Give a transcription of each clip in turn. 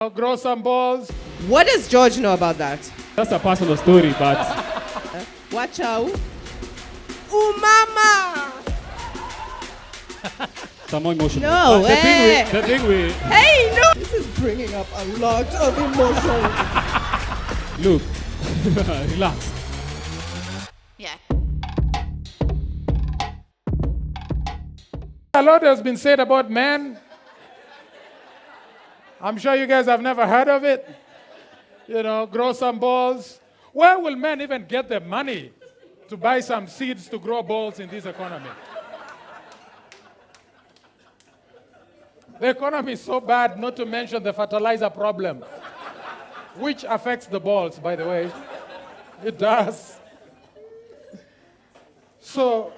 Grow some balls. What does George know about that? That's a personal story, but Watch out. Ooh, mama! some more emotional. No But way. the thing we Hey, no! This is bringing up a lot of emotion. look, relax. Yeah. A lot has been said about men. I'm sure you guys have never heard of it. Grow some balls. Where will men even get the money to buy some seeds to grow balls in this economy? The economy is so bad, not to mention the fertilizer problem, which affects the balls, by the way. It does. So,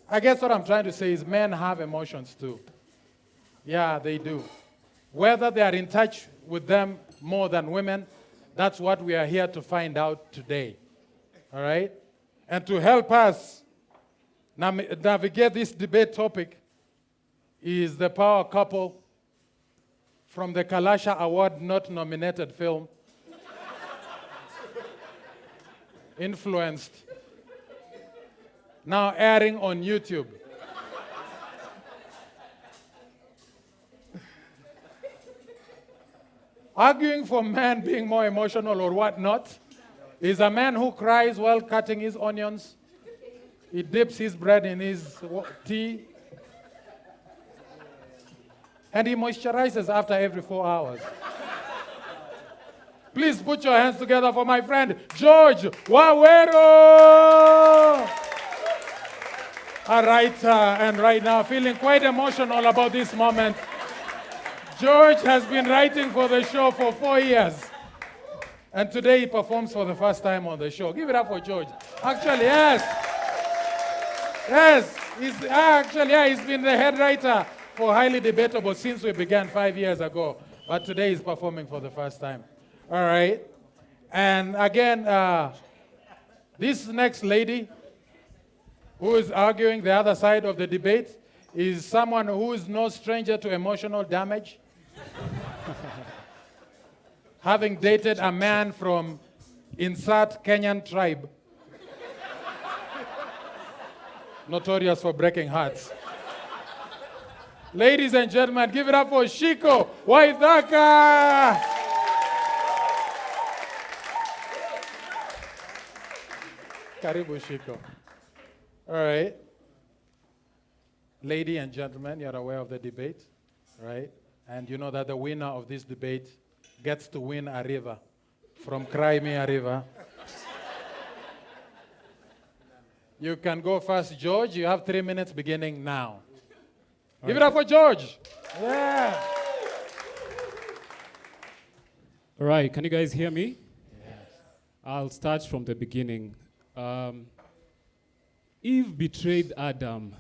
I guess what I'm trying to say is men have emotions too. Yeah, they do. Whether they are in touch with them more than women, that's what we are here to find out today. All right? And to help us navigate this debate topic is the power couple from the Kalasha Award not nominated film, Influenced, now airing on YouTube. Arguing for man being more emotional or whatnot is a man who cries while cutting his onions. He dips his bread in his tea. And he moisturizes after every 4 hours. Please put your hands together for my friend, George Waweru! A writer, and right now feeling quite emotional about this moment. George has been writing for the show for 4 years. And today he performs for the first time on the show. Give it up for George. Actually, yes. Yes. He's been the head writer for Highly Debatable since we began 5 years ago. But today he's performing for the first time. All right. And again, this next lady who is arguing the other side of the debate is someone who is no stranger to emotional damage. Having dated a man from insert Kenyan tribe, notorious for breaking hearts. Ladies and gentlemen, give it up for Shiko, Waithaka! Karibu, Shiko. All right. Lady and gentlemen, you're aware of the debate, right? And you know that the winner of this debate gets to win a river from Crimea River. You can go first, George. You have 3 minutes beginning now. Give it up for George. Yeah. All right, can you guys hear me? Yes. I'll start from the beginning. Eve betrayed Adam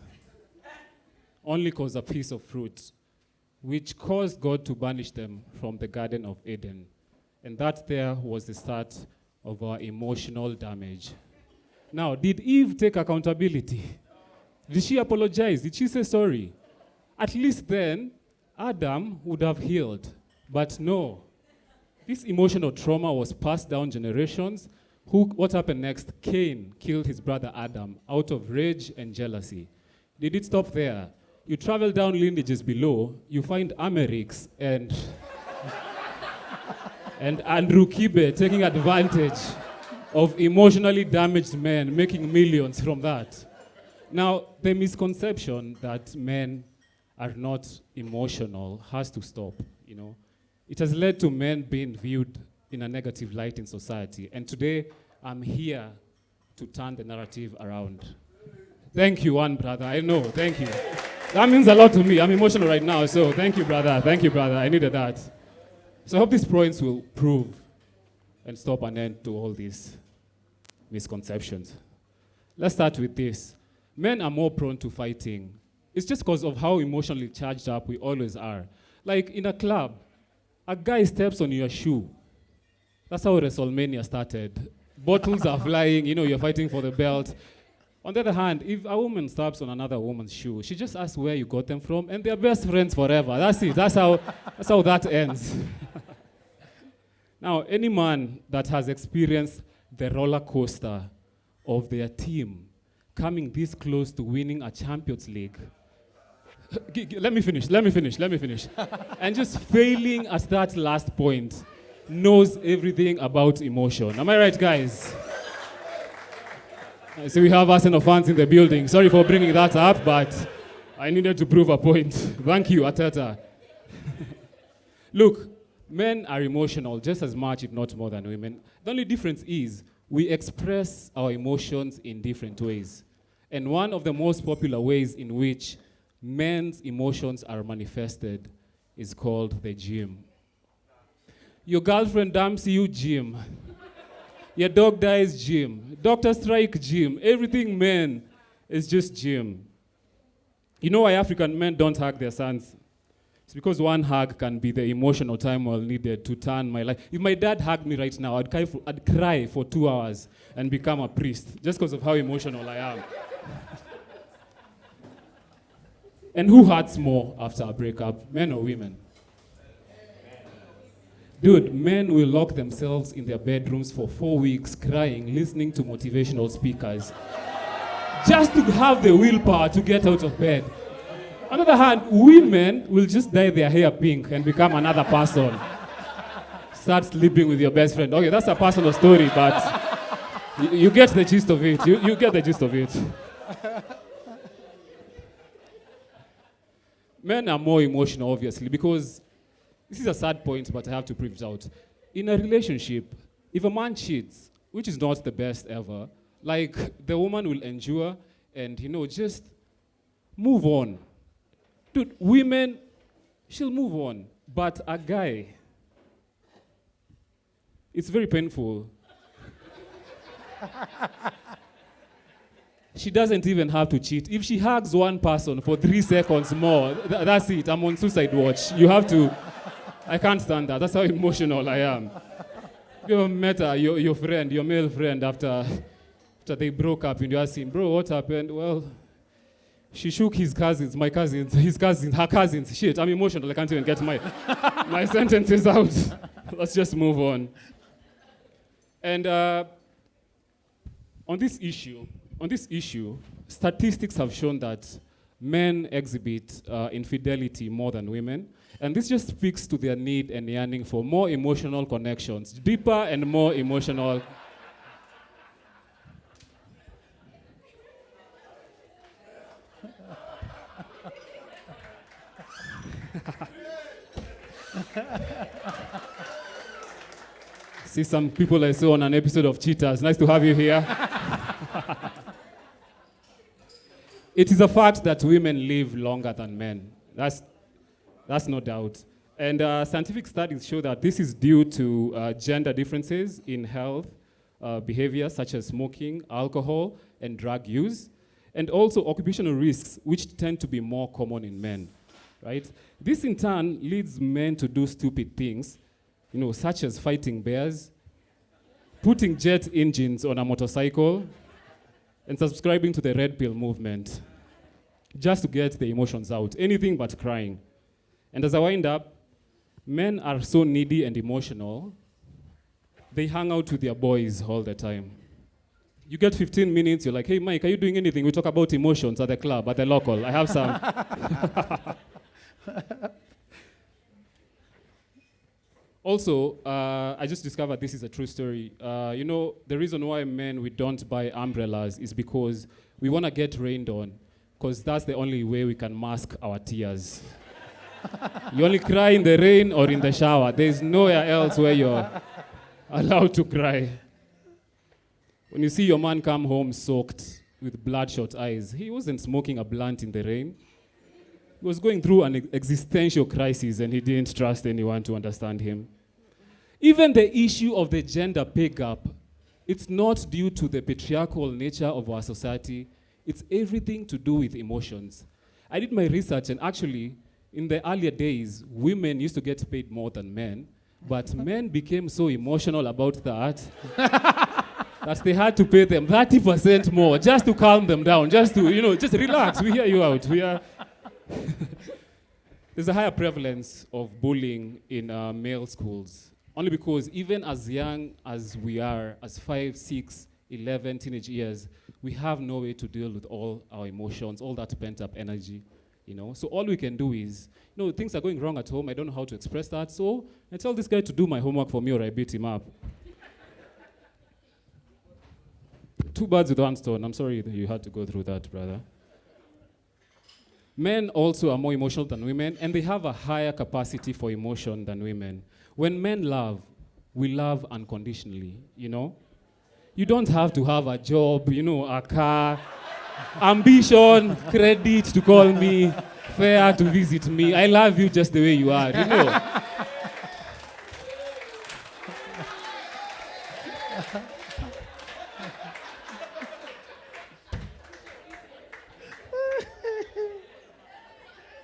only cause a piece of fruit, which caused God to banish them from the Garden of Eden. And that there was the start of our emotional damage. Now, did Eve take accountability? Did she apologize? Did she say sorry? At least then, Adam would have healed. But no. This emotional trauma was passed down generations. What happened next? Cain killed his brother Adam out of rage and jealousy. Did it stop there? You travel down lineages below, you find Amerix and Andrew Kibe taking advantage of emotionally damaged men, making millions from that. Now, the misconception that men are not emotional has to stop, It has led to men being viewed in a negative light in society. And today, I'm here to turn the narrative around. Thank you, one brother. I know, thank you. That means a lot to me. I'm emotional right now, so thank you, brother. Thank you, brother. I needed that. So I hope these points will prove and stop an end to all these misconceptions. Let's start with this. Men are more prone to fighting. It's just because of how emotionally charged up we always are. Like in a club, a guy steps on your shoe. That's how WrestleMania started. Bottles are flying, you're fighting for the belt. On the other hand, if a woman steps on another woman's shoe, she just asks where you got them from, and they're best friends forever. That's it. That's how that ends. Now, any man that has experienced the roller coaster of their team coming this close to winning a Champions League, let me finish. And just failing at that last point knows everything about emotion. Am I right, guys? I see we have Arsenal fans in the building. Sorry for bringing that up, but I needed to prove a point. Thank you, Ateta. Look, men are emotional just as much, if not more, than women. The only difference is we express our emotions in different ways. And one of the most popular ways in which men's emotions are manifested is called the gym. Your girlfriend dumps you, gym. Your dog dies, gym. Doctor strike, gym. Everything men is just gym. You know why African men don't hug their sons? It's because one hug can be the emotional time well needed to turn my life. If my dad hugged me right now, I'd cry for 2 hours and become a priest just because of how emotional I am. And who hurts more after a breakup, men or women? Dude, men will lock themselves in their bedrooms for 4 weeks crying, listening to motivational speakers, just to have the willpower to get out of bed. On the other hand, women will just dye their hair pink and become another person. Start sleeping with your best friend. Okay, that's a personal story, but you get the gist of it. You get the gist of it. Men are more emotional, obviously, because this is a sad point, but I have to prove it out. In a relationship, if a man cheats, which is not the best ever, like the woman will endure and, just move on. Dude, women, she'll move on. But a guy, it's very painful. She doesn't even have to cheat. If she hugs one person for 3 seconds more, that's it. I'm on suicide watch. You have to. I can't stand that. That's how emotional I am. You ever met your friend, your male friend, after they broke up, and you ask him, bro, what happened? Well, she shook his cousins, my cousins, his cousins, her cousins. Shit, I'm emotional. I can't even get my sentences out. Let's just move on. And on this issue, statistics have shown that men exhibit infidelity more than women. And this just speaks to their need and yearning for more emotional connections, deeper and more emotional. See some people I saw on an episode of Cheetahs. Nice to have you here. It is a fact that women live longer than men. That's no doubt. And scientific studies show that this is due to gender differences in health behavior, such as smoking, alcohol, and drug use, and also occupational risks, which tend to be more common in men, right? This, in turn, leads men to do stupid things, such as fighting bears, putting jet engines on a motorcycle, and subscribing to the red pill movement, just to get the emotions out, anything but crying. And as I wind up, men are so needy and emotional, they hang out with their boys all the time. You get 15 minutes, you're like, hey, Mike, are you doing anything? We talk about emotions at the club, at the local. I have some. Also, I just discovered this is a true story. The reason why we don't buy umbrellas is because we want to get rained on, because that's the only way we can mask our tears. You only cry in the rain or in the shower. There's nowhere else where you're allowed to cry. When you see your man come home soaked with bloodshot eyes, he wasn't smoking a blunt in the rain. He was going through an existential crisis and he didn't trust anyone to understand him. Even the issue of the gender pay gap, it's not due to the patriarchal nature of our society. It's everything to do with emotions. I did my research, and actually, in the earlier days, women used to get paid more than men, but men became so emotional about that that they had to pay them 30% more just to calm them down, just to, just relax. We hear you out. There's a higher prevalence of bullying in male schools, only because even as young as we are, as 5, 6, 11 teenage years, we have no way to deal with all our emotions, all that pent-up energy, So all we can do is, things are going wrong at home, I don't know how to express that, so I tell this guy to do my homework for me or I beat him up. Two birds with one stone. I'm sorry that you had to go through that, brother. Men also are more emotional than women, and they have a higher capacity for emotion than women. When men love, we love unconditionally, You don't have to have a job, a car, ambition, credit to call me, fare to visit me. I love you just the way you are,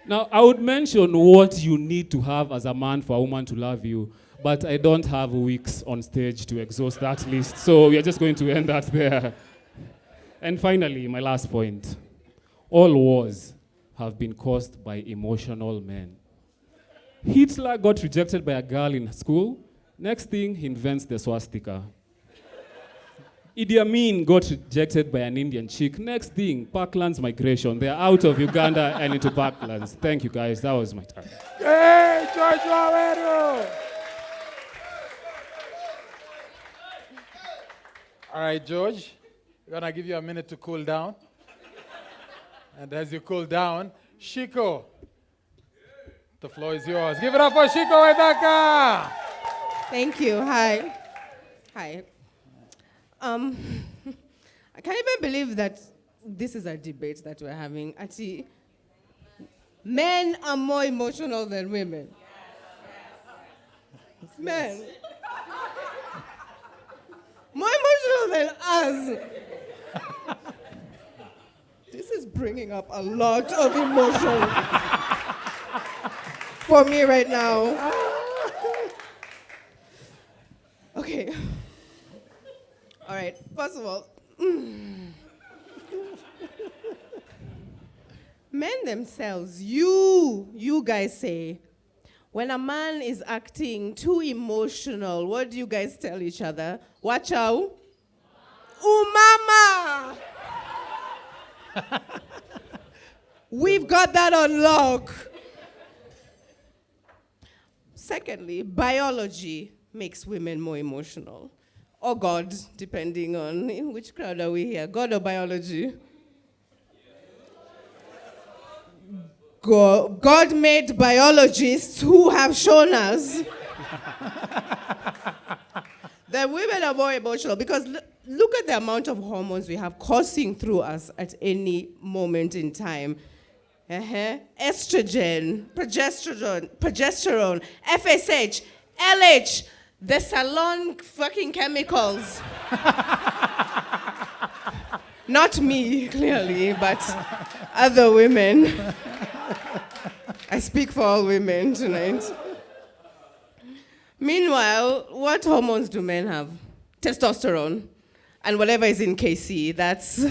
Now, I would mention what you need to have as a man for a woman to love you, but I don't have weeks on stage to exhaust that list, so we are just going to end that there. And finally, my last point. All wars have been caused by emotional men. Hitler got rejected by a girl in school. Next thing, he invents the swastika. Idi Amin got rejected by an Indian chick. Next thing, Parklands migration. They're out of Uganda and into Parklands. Thank you, guys. That was my time. Hey, George Waweru! All right, George, we're going to give you a minute to cool down. And as you cool down, Shiko, the floor is yours. Give it up for Shiko Waithaka! Thank you. Hi. I can't even believe that this is a debate that we're having. Actually, men are more emotional than women. Men. More emotional than us. This is bringing up a lot of emotion for me right now. Okay. All right, first of all, men themselves, you guys say, when a man is acting too emotional, what do you guys tell each other? Watch out. Mama! We've got that on lock. Secondly, biology makes women more emotional. Or God, depending on in which crowd are we here, God or biology? God made biologists who have shown us that women are more emotional because look at the amount of hormones we have coursing through us at any moment in time. Estrogen, progesterone, FSH, LH, the salon fucking chemicals. Not me, clearly, but other women. I speak for all women tonight. Meanwhile, what hormones do men have? Testosterone. And whatever is in KC, that's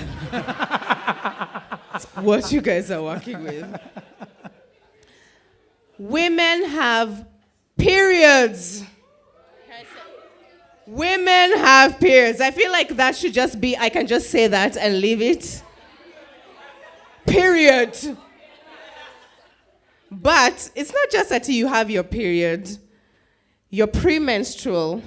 what you guys are working with. Women have periods. Women have periods. I feel like that should just be, I can just say that and leave it. Period. But it's not just that you have your period. You're premenstrual.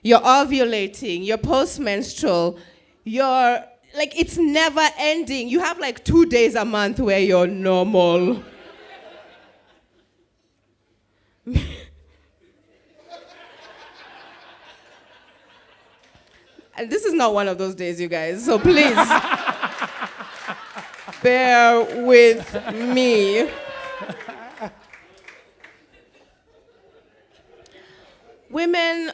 You're ovulating. You're postmenstrual. You're, like, it's never ending. You have like 2 days a month where you're normal. And this is not one of those days, you guys, so please bear with me. Women,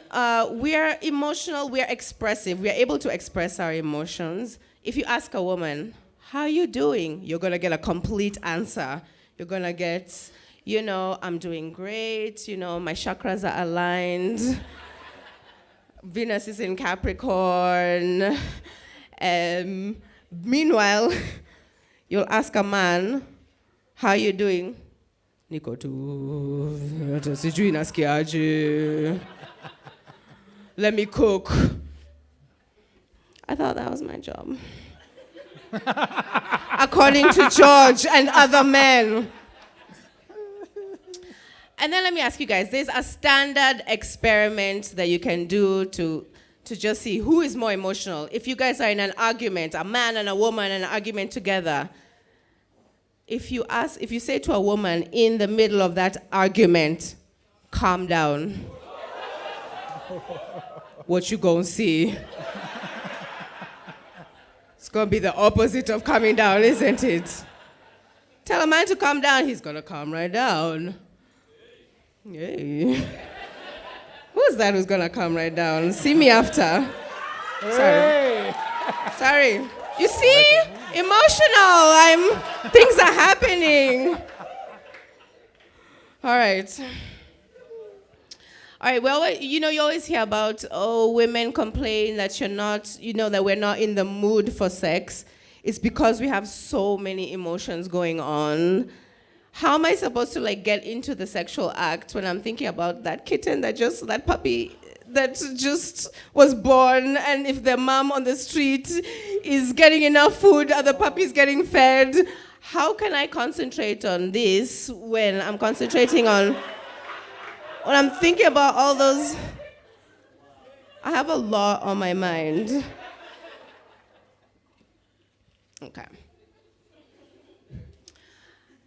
we are emotional, we are expressive, we are able to express our emotions. If you ask a woman, how are you doing? You're gonna get a complete answer. You're gonna get, I'm doing great, my chakras are aligned. Venus is in Capricorn. Meanwhile, you'll ask a man, how you doing? Niko tu, sijui nasikiaje. Let me cook. I thought that was my job. According to George and other men. And then let me ask you guys, there's a standard experiment that you can do to just see who is more emotional. If you guys are in an argument, a man and a woman in an argument together, if you say to a woman in the middle of that argument, calm down, what you gonna see? It's gonna be the opposite of calming down, isn't it? Tell a man to calm down, he's gonna calm right down. Yay. Who's that who's gonna come right down? See me after. Sorry. You see? Emotional. Things are happening. All right. Well, you always hear about, women complain that that we're not in the mood for sex. It's because we have so many emotions going on. How am I supposed to get into the sexual act when I'm thinking about that kitten that puppy that just was born, and if the mom on the street is getting enough food, other puppy's getting fed? How can I concentrate on this when I'm thinking about all those? I have a lot on my mind. Okay.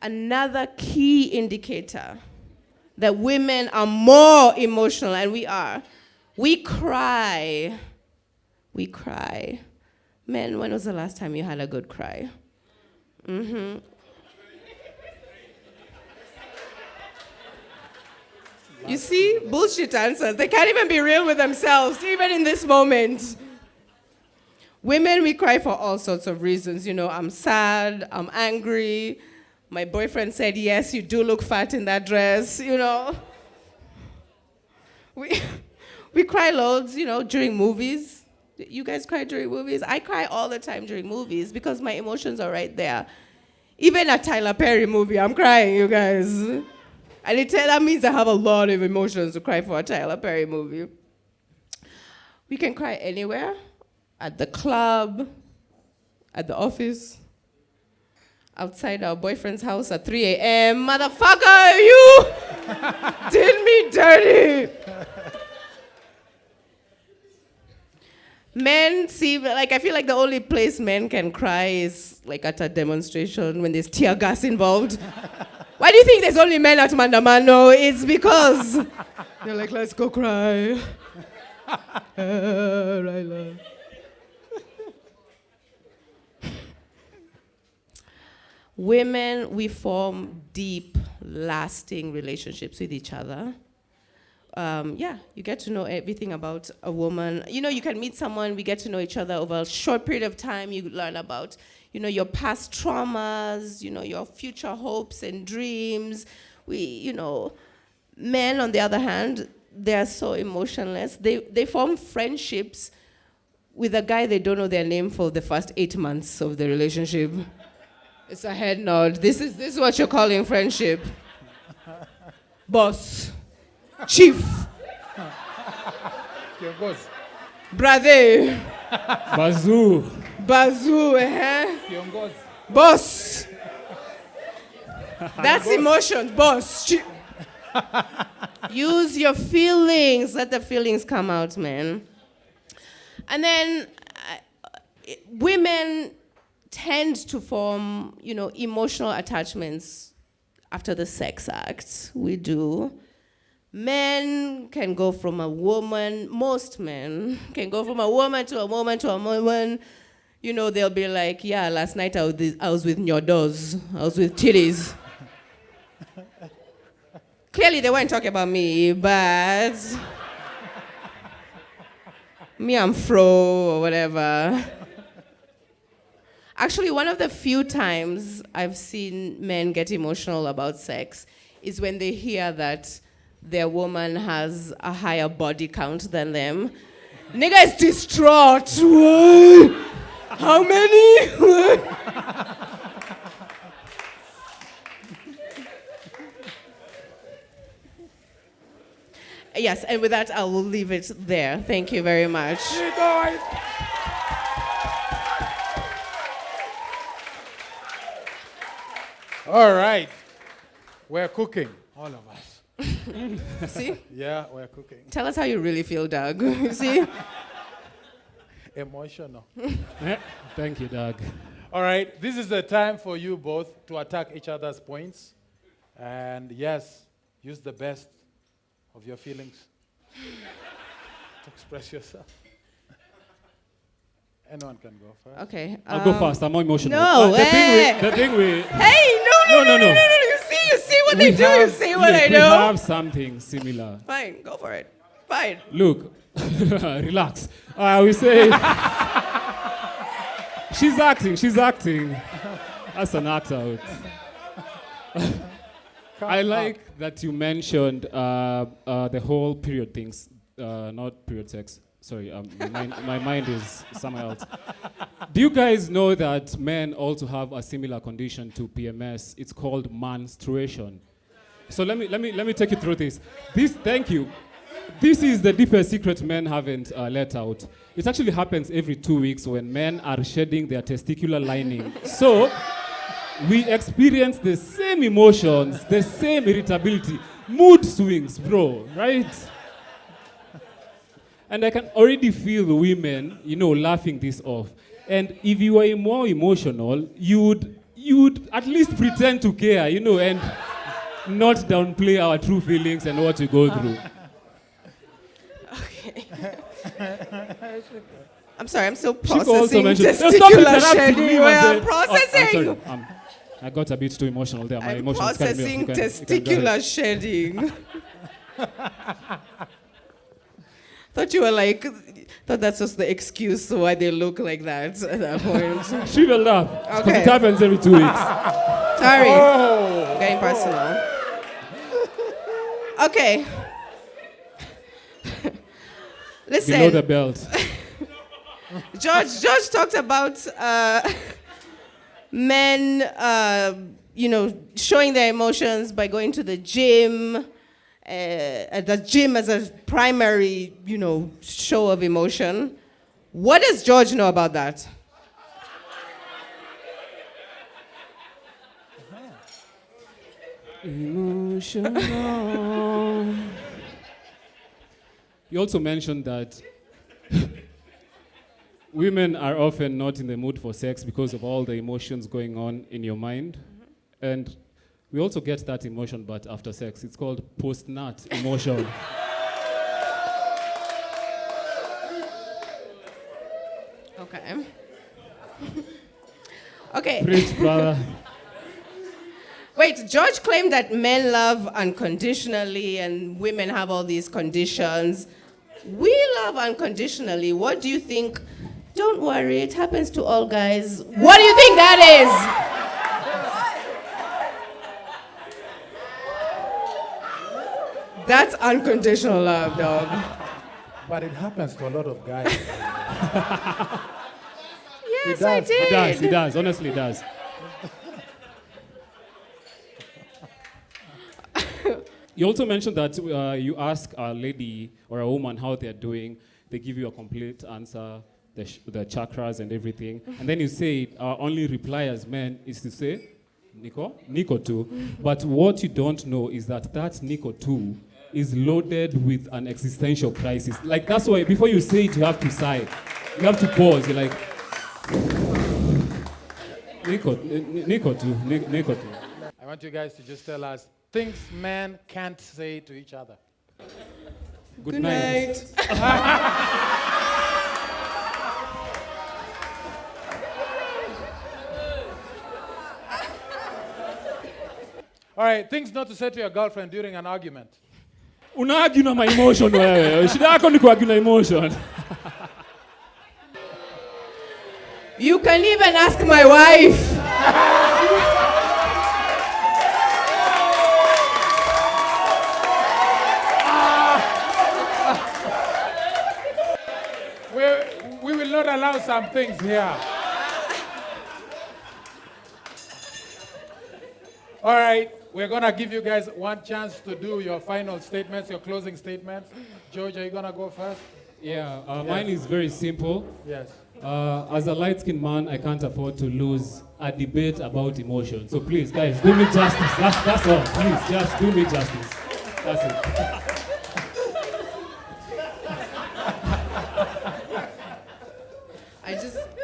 Another key indicator that women are more emotional, and we are. We cry. Men, when was the last time you had a good cry? Mm-hmm. You see? Bullshit answers. They can't even be real with themselves, even in this moment. Women, we cry for all sorts of reasons. I'm sad, I'm angry. My boyfriend said, yes, you do look fat in that dress, We cry loads, during movies. You guys cry during movies? I cry all the time during movies because my emotions are right there. Even a Tyler Perry movie, I'm crying, you guys. And that means I have a lot of emotions to cry for a Tyler Perry movie. We can cry anywhere, at the club, at the office, outside our boyfriend's house at 3 a.m. Motherfucker, you did me dirty. Men seem I feel like the only place men can cry is at a demonstration when there's tear gas involved. Why do you think there's only men at Mandamano? It's because they're let's go cry. Ryla. Women, we form deep, lasting relationships with each other. You get to know everything about a woman. You can meet someone, we get to know each other over a short period of time. You learn about, your past traumas, your future hopes and dreams. Men, on the other hand, they are so emotionless. They form friendships with a guy they don't know their name for the first 8 months of the relationship. It's a head nod. This is what you're calling friendship. Boss. Chief. Brother. Bazoo, Boss. That's emotions, boss. Use your feelings. Let the feelings come out, man. And then women tend to form, emotional attachments after the sex act. We do. Men can go from a woman, most men can go from a woman to a woman to a woman. They'll be like, yeah, last night I was with nyodos. I was with titties. Clearly they weren't talking about me, but me, I'm fro or whatever. Actually, one of the few times I've seen men get emotional about sex is when they hear that their woman has a higher body count than them. Nigga is distraught. How many? Yes, and with that, I will leave it there. Thank you very much. All right. We're cooking, all of us. See? Yeah, we're cooking. Tell us how you really feel, Doug. You see? Emotional. Thank you, Doug. All right, this is the time for you both to attack each other's points. And yes, use the best of your feelings to express yourself. Anyone can go first. Okay. I'll go first. I'm more emotional. No, the thing we Hey, no. You see what they do. You see what I we do. have something similar. Fine, go for it. Fine. Look, relax. I will say, she's acting. That's an act out. I like that you mentioned the whole period things, not period sex. Sorry, my mind is somewhere else. Do you guys know that men also have a similar condition to PMS? It's called menstruation. So let me take you through this. Thank you. This is the deepest secret men haven't let out. It actually happens every 2 weeks when men are shedding their testicular lining. So we experience the same emotions, the same irritability, mood swings, bro, right? And I can already feel the women, laughing this off. And if you were more emotional, you'd at least pretend to care, and not downplay our true feelings and what we go through. Okay. I'm sorry, I'm still Shiko also processing mentioned. testicular shedding. I'm processing. I'm sorry. I got a bit too emotional there. My I'm emotions carried me off. processing You can go testicular ahead. shedding. Thought you were thought that's just the excuse why they look like that at that point. She will laugh. Because Okay. it happens every 2 weeks. Sorry. Oh! Getting personal. Okay. Listen. Below the belt. George talked about men, showing their emotions by going to the gym. The gym as a primary, show of emotion. What does George know about that? Emotional. You also mentioned that women are often not in the mood for sex because of all the emotions going on in your mind. And we also get that emotion, but after sex. It's called post-nut emotion. Okay. Okay. Preach, brother. Wait, George claimed that men love unconditionally and women have all these conditions. We love unconditionally. What do you think? Don't worry, it happens to all guys. What do you think that is? That's unconditional love, dog. But it happens to a lot of guys. Yes, It I does. did. It does. Honestly, it does. You also mentioned that you ask a lady or a woman how they're doing. They give you a complete answer, the chakras and everything. And then you say, our only reply as men is to say, Nico too. But what you don't know is that Nico too is loaded with an existential crisis. Like, that's why before you say it, you have to sigh. You have to pause. You're like, Nico too. I want you guys to just tell us things men can't say to each other. Good night. All right, things not to say to your girlfriend during an argument. Unaargue na my emotion wewe. Shida yako ni kuargue na emotion. You can even ask my wife. not allow some things here. All right, we're gonna give you guys one chance to do your final statements, your closing statements. George, are you gonna go first? Yeah, mine is very simple. Yes. As a light-skinned man, I can't afford to lose a debate about emotion. So please, guys, do me justice. That's all. Please, just do me justice. That's it.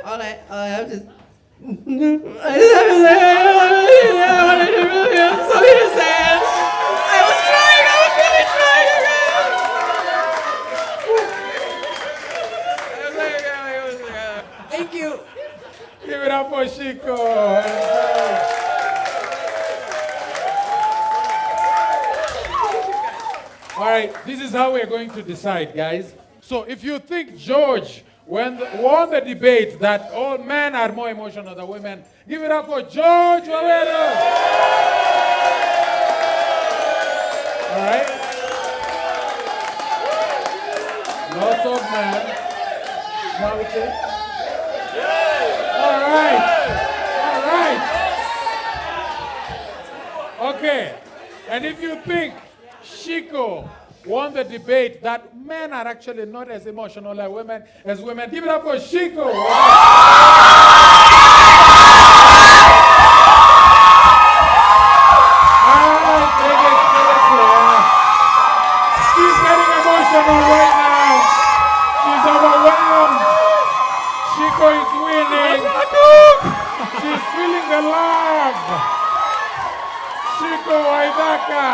All I have to. I just have to say, I wanted to really, I'm sorry to say it. I was really trying. Thank you. Give it up for Shiko. All right, this is how we're going to decide, guys. So if you think George won the debate that all men are more emotional than women, give it up for George Waweru. All right? Lots of men. Shouting. All right. Okay. And if you think Shiko won the debate that men are actually not as emotional as women, give it up for Shiko. She's getting emotional right now. She's overwhelmed. Shiko is winning. She's feeling the love. Shiko Waithaka.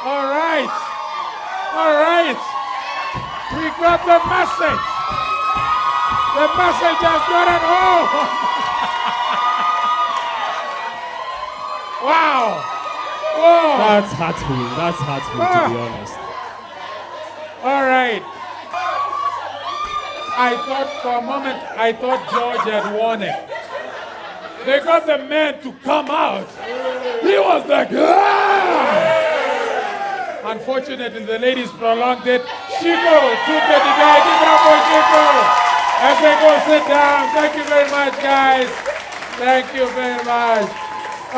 All right. We got the message. The message has gotten home. Wow. Whoa. That's hurtful, to be honest. All right. For a moment, I thought George had won it. They got the man to come out. He was like, ah! Unfortunately, the ladies prolonged it. Shiko took the debate. Give it up for Shiko. As they go sit down. Thank you very much, guys. Thank you very much.